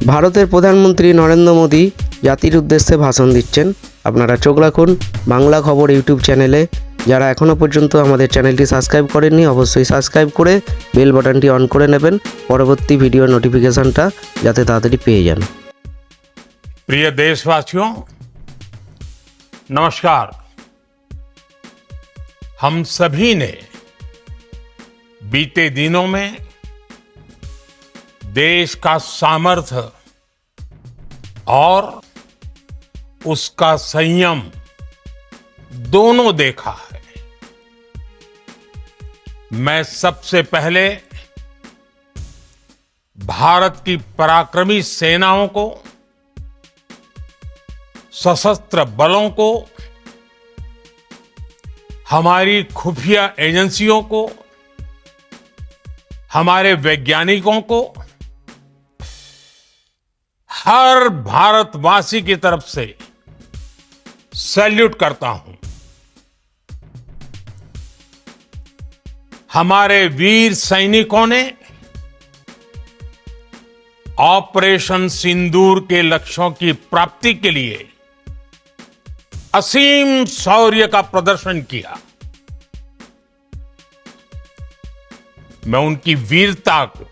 ভারতের প্রধানমন্ত্রী নরেন্দ্র মোদী জাতির উদ্দেশ্যে ভাষণ দিচ্ছেন। আপনারা চোখ রাখুন বাংলা খবর ইউটিউব চ্যানেলে। যারা এখনও পর্যন্ত আমাদের চ্যানেলটি সাবস্ক্রাইব করেননি অবশ্যই সাবস্ক্রাইব করে বেল বাটনটি অন করে নেবেন পরবর্তী ভিডিও নোটিফিকেশনটা যাতে তাড়াতাড়ি পেয়ে যান। प्रिय देशवासियों, नमस्कार। हम सभी ने बीते दिनों में देश का सामर्थ्य और उसका संयम दोनों देखा है। मैं सबसे पहले भारत की पराक्रमी सेनाओं को, सशस्त्र बलों को, हमारी खुफिया एजेंसियों को, हमारे वैज्ञानिकों को, हर भारतवासी की तरफ से सैल्यूट करता हूं। हमारे वीर सैनिकों ने ऑपरेशन सिंदूर के लक्ष्यों की प्राप्ति के लिए असीम शौर्य का प्रदर्शन किया। मैं उनकी वीरता को,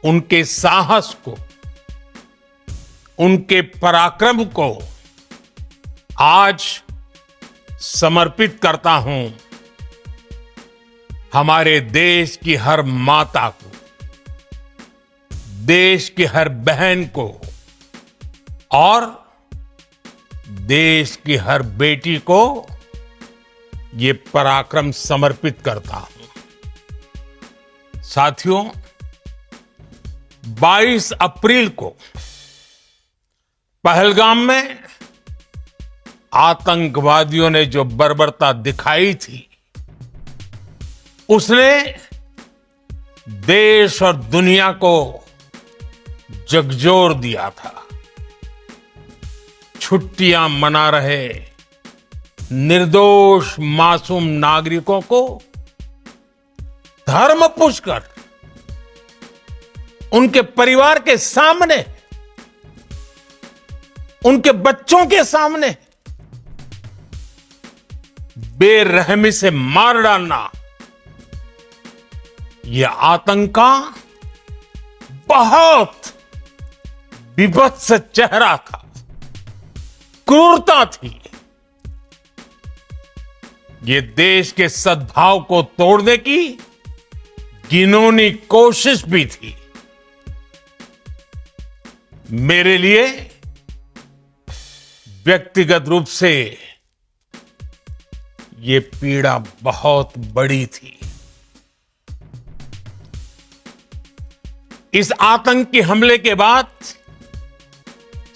उनके साहस को, उनके पराक्रम को आज समर्पित करता हूं हमारे देश की हर माता को, देश की हर बहन को और देश की हर बेटी को ये पराक्रम समर्पित करता हूं। साथियों, 22 अप्रैल को पहलगाम में आतंकवादियों ने जो बर्बरता दिखाई थी, उसने देश और दुनिया को झकझोर दिया था। छुट्टियां मना रहे निर्दोष मासूम नागरिकों को धर्म पूछकर उनके परिवार के सामने, उनके बच्चों के सामने बेरहमी से मार डालना, यह आतंक का बहुत विभत्स चेहरा था, क्रूरता थी। ये देश के सद्भाव को तोड़ने की घिनौनी कोशिश भी थी। मेरे लिए व्यक्तिगत रूप से ये पीड़ा बहुत बड़ी थी। इस आतंकी हमले के बाद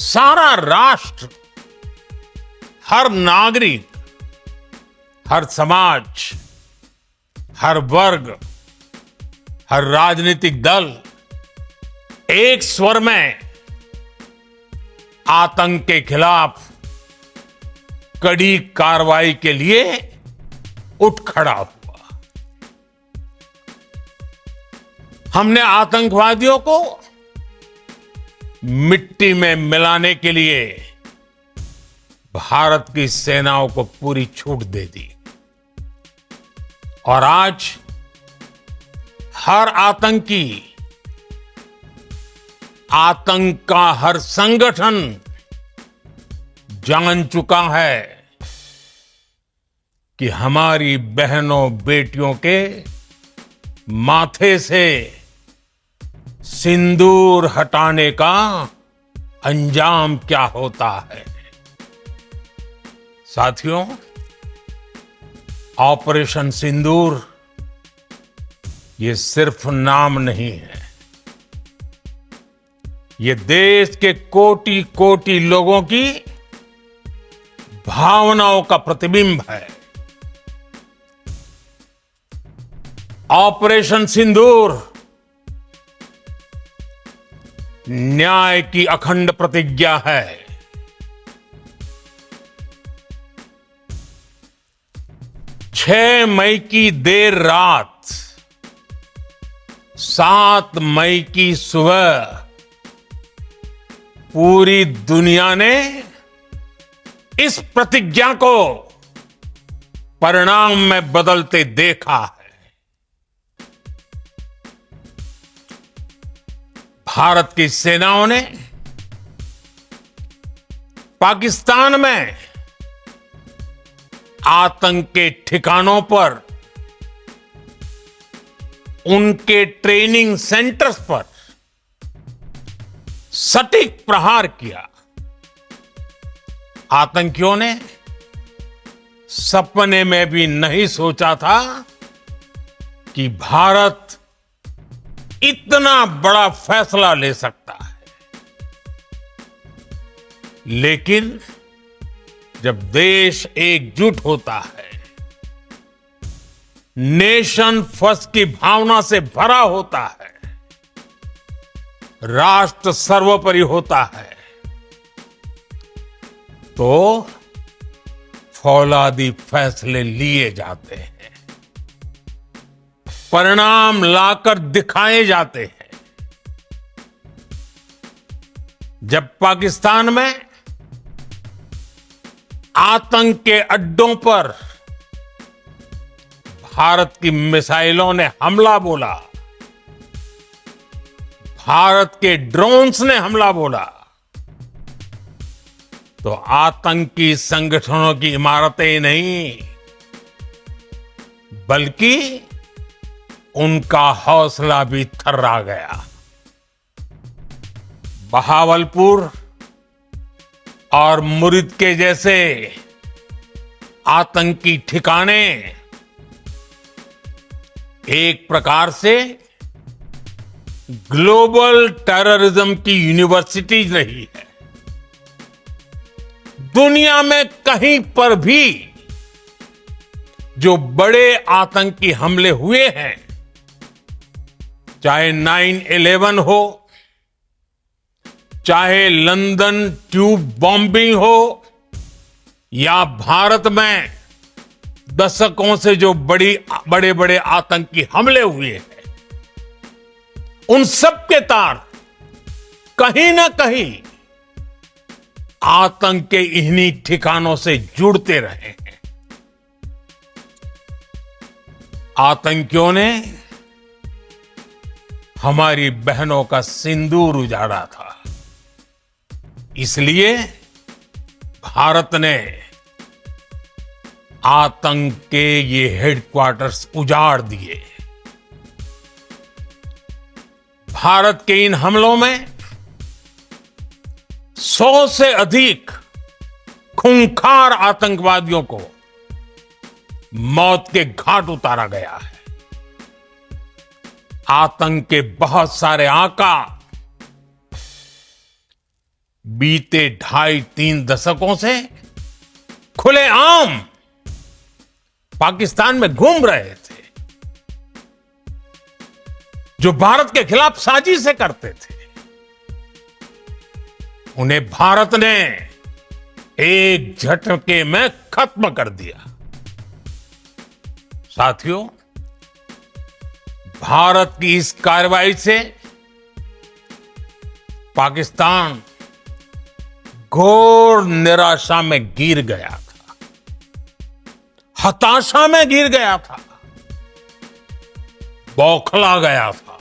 सारा राष्ट्र, हर नागरिक, हर समाज, हर वर्ग, हर राजनीतिक दल एक स्वर में आतंक के खिलाफ कड़ी कार्रवाई के लिए उठ खड़ा हुआ। हमने आतंकवादियों को मिट्टी में मिलाने के लिए भारत की सेनाओं को पूरी छूट दे दी और आज हर आतंकी, आतंक का हर संगठन जान चुका है कि हमारी बहनों बेटियों के माथे से सिंदूर हटाने का अंजाम क्या होता है। साथियों, ऑपरेशन सिंदूर ये सिर्फ नाम नहीं है, ये देश के कोटि कोटि लोगों की भावनाओं का प्रतिबिंब है। ऑपरेशन सिंदूर न्याय की अखंड प्रतिज्ञा है। 6 मई की देर रात 7 मई की सुबह पूरी दुनिया ने इस प्रतिज्ञा को परिणाम में बदलते देखा है। भारत की सेनाओं ने पाकिस्तान में आतंक के ठिकानों पर, उनके ट्रेनिंग सेंटर्स पर सटीक प्रहार किया। आतंकियों ने सपने में भी नहीं सोचा था कि भारत इतना बड़ा फैसला ले सकता है। लेकिन जब देश एकजुट होता है, नेशन फर्स्ट की भावना से भरा होता है, राष्ट्र सर्वोपरि होता है, तो फौलादी फैसले लिए जाते हैं, परिणाम लाकर दिखाए जाते हैं। जब पाकिस्तान में आतंक के अड्डों पर भारत की मिसाइलों ने हमला बोला, भारत के ड्रोन्स ने हमला बोला, तो आतंकी संगठनों की इमारतें नहीं, बल्कि उनका हौसला भी थर्रा गया। बहावलपुर और मुरिद के जैसे आतंकी ठिकाने एक प्रकार से ग्लोबल टेररिज्म की यूनिवर्सिटीज रही है। दुनिया में कहीं पर भी जो बड़े आतंकी हमले हुए हैं, चाहे 9/11 हो, चाहे लंदन ट्यूब बॉम्बिंग हो, या भारत में दशकों से जो बड़े बड़े आतंकी हमले हुए हैं, उन सब के तार कहीं ना कहीं आतंक के इन्हीं ठिकानों से जुड़ते रहे हैं। आतंकियों ने हमारी बहनों का सिंदूर उजाड़ा था, इसलिए भारत ने आतंक के ये हेडक्वार्टर्स उजाड़ दिए। भारत के इन हमलों में 100 से अधिक खूंखार आतंकवादियों को मौत के घाट उतारा गया है। आतंक के बहुत सारे आका बीते 2.5-3 दशकों से खुलेआम पाकिस्तान में घूम रहे थे, जो भारत के खिलाफ साजिशें करते थे। उन्हें भारत ने एक झटके में खत्म कर दिया। साथियों, भारत की इस कार्रवाई से पाकिस्तान घोर निराशा में गिर गया था, हताशा में गिर गया था, बौखला गया था।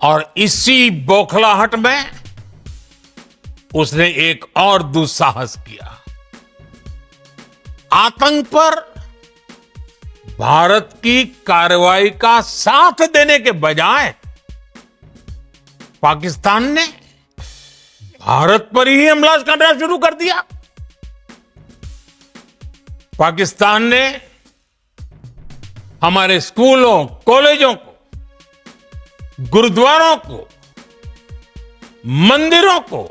और इसी बौखलाहट में उसने एक और दुस्साहस किया। आतंक पर भारत की कार्रवाई का साथ देने के बजाय पाकिस्तान ने भारत पर ही हमला करना शुरू कर दिया। पाकिस्तान ने हमारे स्कूलों, कॉलेजों को, गुरुद्वारों को, मंदिरों को,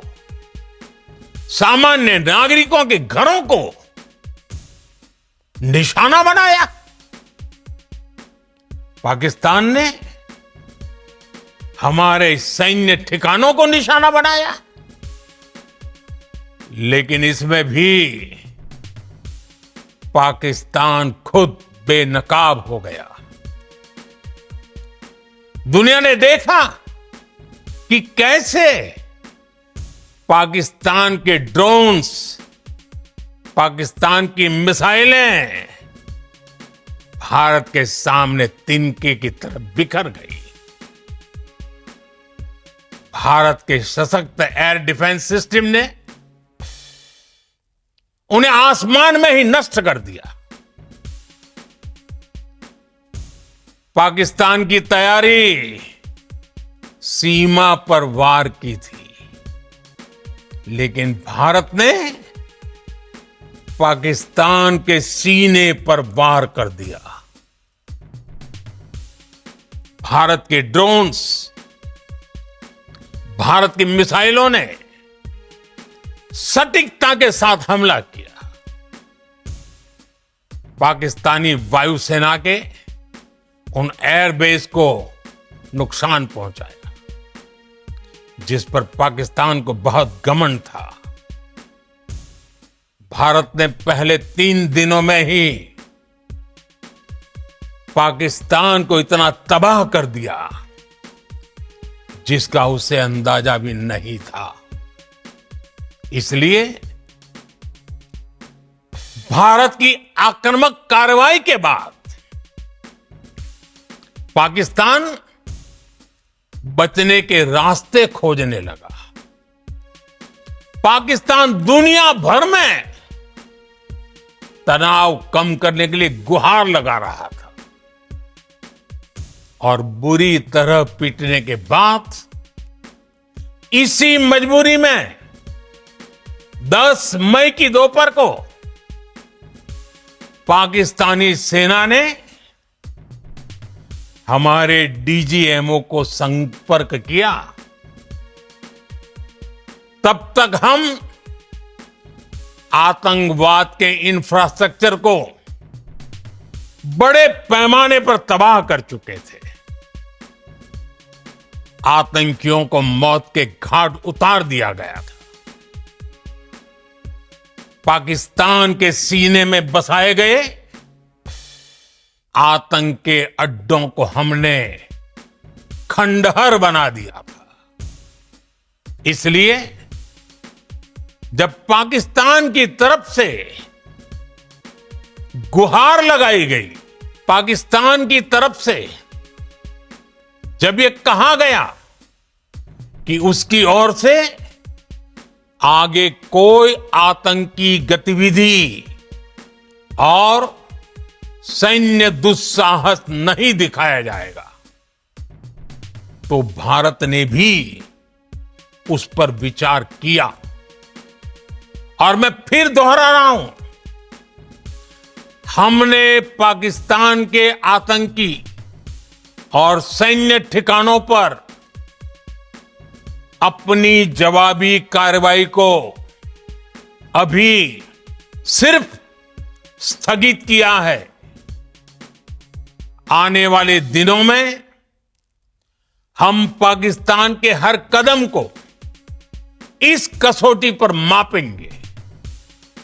सामान्य नागरिकों के घरों को निशाना बनाया। पाकिस्तान ने हमारे सैन्य ठिकानों को निशाना बनाया। लेकिन इसमें भी पाकिस्तान खुद बेनकाब हो गया। दुनिया ने देखा कि कैसे पाकिस्तान के ड्रोन्स, पाकिस्तान की मिसाइलें भारत के सामने तिनके की तरह बिखर गई। भारत के सशक्त एयर डिफेंस सिस्टम ने उन्हें आसमान में ही नष्ट कर दिया। पाकिस्तान की तैयारी सीमा पर वार की थी, लेकिन भारत ने पाकिस्तान के सीने पर वार कर दिया। भारत के ड्रोन्स, भारत की मिसाइलों ने सटीकता के साथ हमला किया। पाकिस्तानी वायुसेना के उन एयरबेस को नुकसान पहुंचाया, जिस पर पाकिस्तान को बहुत घमंड था। भारत ने पहले 3 दिनों में ही पाकिस्तान को इतना तबाह कर दिया जिसका उसे अंदाजा भी नहीं था। इसलिए भारत की आक्रामक कार्रवाई के बाद पाकिस्तान बचने के रास्ते खोजने लगा। पाकिस्तान दुनिया भर में तनाव कम करने के लिए गुहार लगा रहा था और बुरी तरह पीटने के बाद इसी मजबूरी में 10 मई की दोपहर को पाकिस्तानी सेना ने हमारे डीजीएमओ को संपर्क किया। तब तक हम आतंकवाद के इंफ्रास्ट्रक्चर को बड़े पैमाने पर तबाह कर चुके थे। आतंकियों को मौत के घाट उतार दिया गया था। पाकिस्तान के सीने में बसाए गए आतंक के अड्डों को हमने खंडहर बना दिया था। इसलिए जब पाकिस्तान की तरफ से गुहार लगाई गई, पाकिस्तान की तरफ से जब ये कहा गया कि उसकी ओर से आगे कोई आतंकी गतिविधि और सैन्य दुस्साहस नहीं दिखाया जाएगा, तो भारत ने भी उस पर विचार किया। और मैं फिर दोहरा रहा हूं, हमने पाकिस्तान के आतंकी और सैन्य ठिकानों पर अपनी जवाबी कार्रवाई को अभी सिर्फ स्थगित किया है। आने वाले दिनों में हम पाकिस्तान के हर कदम को इस कसौटी पर मापेंगे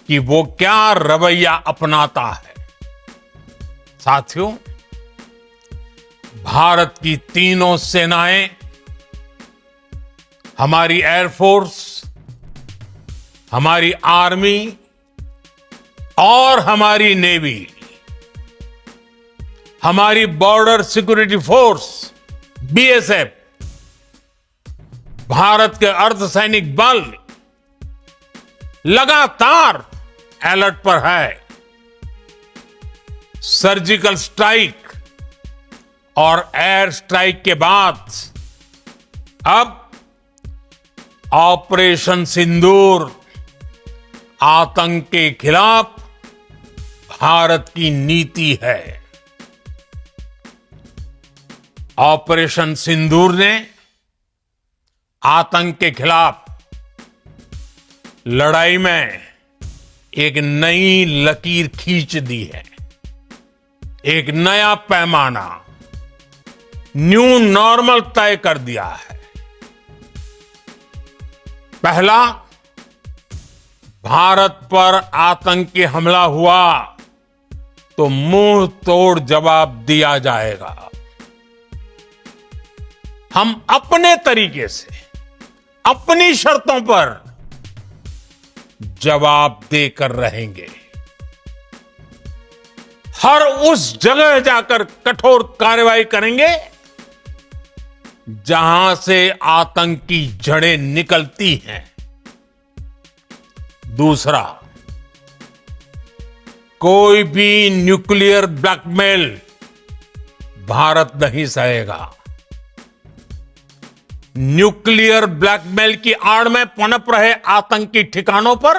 कि वो क्या रवैया अपनाता है। साथियों, भारत की तीनों सेनाएं, हमारी एयरफोर्स, हमारी आर्मी और हमारी नेवी, हमारी border security force BSF, Bharat के अर्धसैनिक बल लगातार अलर्ट पर है। सर्जिकल स्ट्राइक और एयर स्ट्राइक के बाद अब ऑपरेशन सिंदूर आतंक के खिलाफ भारत की नीति है। ऑपरेशन सिंदूर ने आतंक के खिलाफ लड़ाई में एक नई लकीर खींच दी है। एक नया पैमाना, न्यू नॉर्मल तय कर दिया है। पहला, भारत पर आतंकी हमला हुआ तो मुंह तोड़ जवाब दिया जाएगा। हम अपने तरीके से, अपनी शर्तों पर जवाब देकर रहेंगे। हर उस जगह जाकर कठोर कार्रवाई करेंगे जहां से आतंक की जड़ें निकलती हैं। दूसरा, कोई भी न्यूक्लियर ब्लैकमेल भारत नहीं सहेगा। न्यूक्लियर ब्लैकमेल की आड़ में पनप रहे आतंकी ठिकानों पर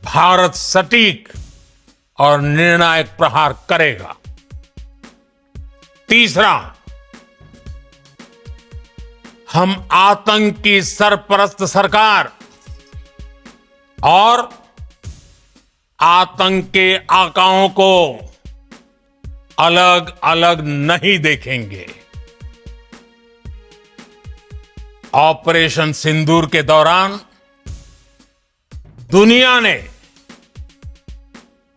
भारत सटीक और निर्णायक प्रहार करेगा। तीसरा, हम आतंक की सरपरस्त सरकार और आतंक के आकाओं को अलग अलग नहीं देखेंगे। ऑपरेशन सिंदूर के दौरान दुनिया ने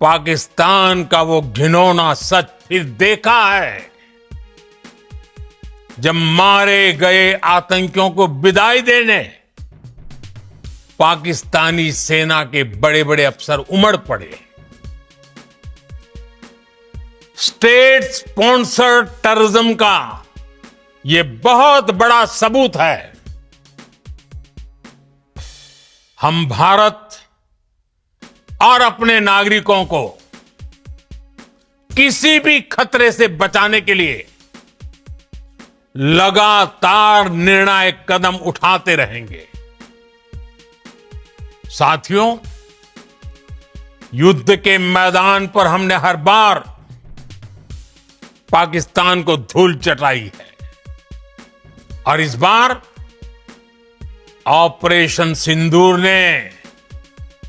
पाकिस्तान का वो घिनौना सच फिर देखा है, जब मारे गए आतंकियों को विदाई देने पाकिस्तानी सेना के बड़े बड़े अफसर उमड़ पड़े। स्टेट स्पॉन्सर्ड टेररिज्म का यह बहुत बड़ा सबूत है। हम भारत और अपने नागरिकों को किसी भी खतरे से बचाने के लिए लगातार निर्णायक कदम उठाते रहेंगे। साथियों, युद्ध के मैदान पर हमने हर बार पाकिस्तान को धूल चटाई है और इस बार ऑपरेशन सिंदूर ने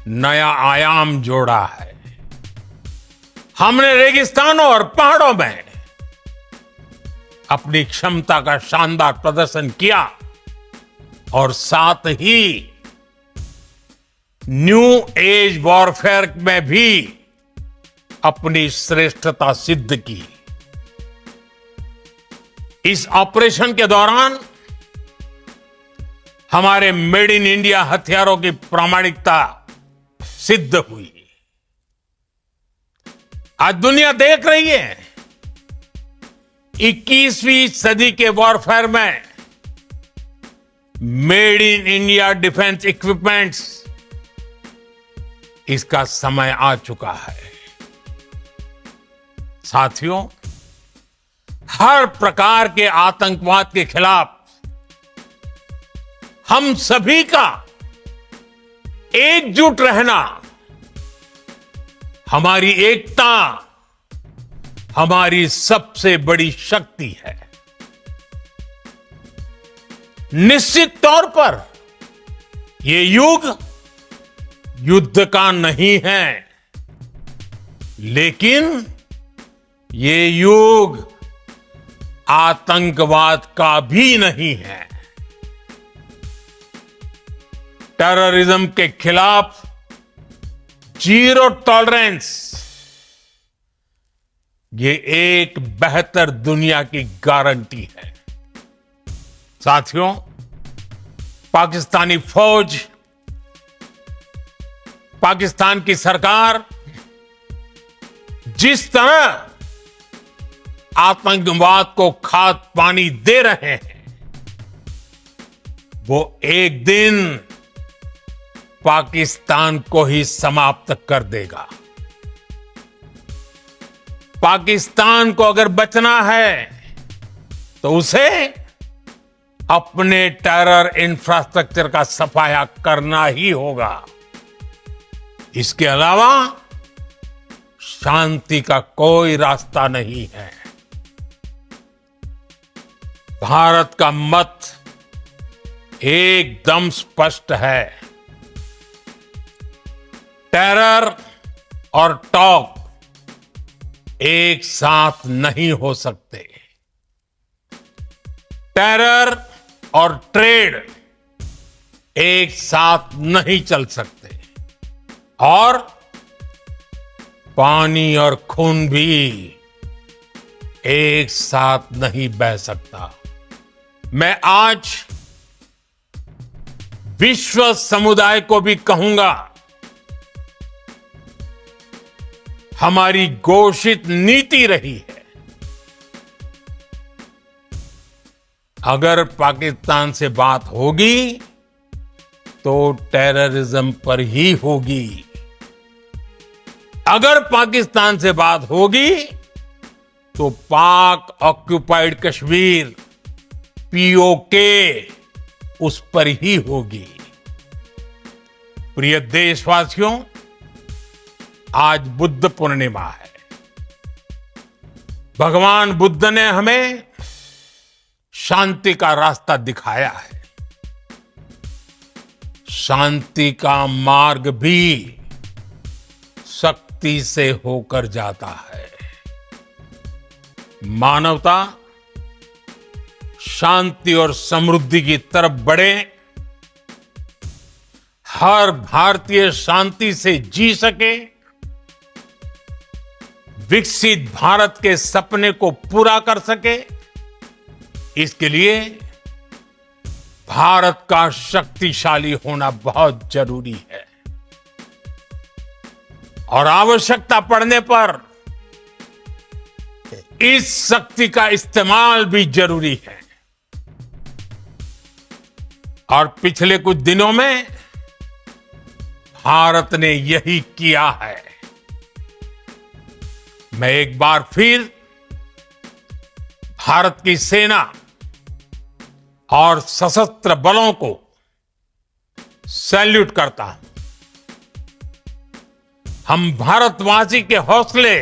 नया आयाम जोड़ा है। हमने रेगिस्तानों और पहाड़ों में अपनी क्षमता का शानदार प्रदर्शन किया और साथ ही न्यू एज वॉरफेयर में भी अपनी श्रेष्ठता सिद्ध की। इस ऑपरेशन के दौरान हमारे मेड इन इंडिया हथियारों की प्रामाणिकता सिद्ध हुई। आज दुनिया देख रही है 21वीं सदी के वॉरफेयर में made in India defence equipments, इसका समय आ चुका है। साथियों, हर प्रकार के आतंकवाद के खिलाफ हम सभी का एकजुट रहना, हमारी एकता हमारी सबसे बड़ी शक्ति है। निश्चित तौर पर यह युग युद्ध का नहीं है, लेकिन ये युग आतंकवाद का भी नहीं है। टेररिज्म के खिलाफ जीरो टॉलरेंस, ये एक बेहतर दुनिया की गारंटी है। साथियों, पाकिस्तानी फौज, पाकिस्तान की सरकार जिस तरह आतंकवाद को खाद पानी दे रहे हैं, वो एक दिन पाकिस्तान को ही समाप्त कर देगा। पाकिस्तान को अगर बचना है तो उसे अपने टेरर इंफ्रास्ट्रक्चर का सफाया करना ही होगा। इसके अलावा शांति का कोई रास्ता नहीं है। भारत का मत एकदम स्पष्ट है। टेरर और टॉक एक साथ नहीं हो सकते। टेरर और ट्रेड एक साथ नहीं चल सकते और पानी और खून भी एक साथ नहीं बह सकता। मैं आज विश्व समुदाय को भी कहूंगा, हमारी घोषित नीति रही है, अगर पाकिस्तान से बात होगी तो टेररिज्म पर ही होगी। अगर पाकिस्तान से बात होगी तो पाक ऑक्युपाइड कश्मीर पीओके उस पर ही होगी। प्रिय देशवासियों, आज बुद्ध पूर्णिमा है। भगवान बुद्ध ने हमें शांति का रास्ता दिखाया है। शांति का मार्ग भी शक्ति से होकर जाता है। मानवता शांति और समृद्धि की तरफ बढ़े, हर भारतीय शांति से जी सके, विकसित भारत के सपने को पूरा कर सके, इसके लिए भारत का शक्तिशाली होना बहुत जरूरी है। और आवश्यकता पड़ने पर इस शक्ति का इस्तेमाल भी जरूरी है। और पिछले कुछ दिनों में भारत ने यही किया है। मैं एक बार फिर भारत की सेना और सशस्त्र बलों को सैल्यूट करता हूं। हम भारतवासी के हौसले,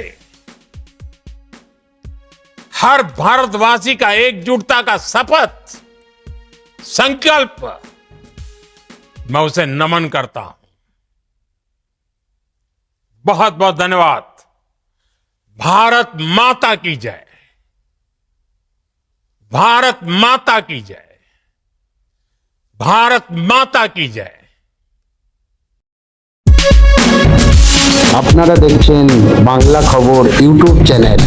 हर भारतवासी का एकजुटता का शपथ, संकल्प, मैं उसे नमन करता हूं। बहुत बहुत धन्यवाद। भारत माता की जय। भारत माता की जय। भारत माता की जय। আপনারা দেখছেন বাংলা খবর ইউটিউব চ্যানেল।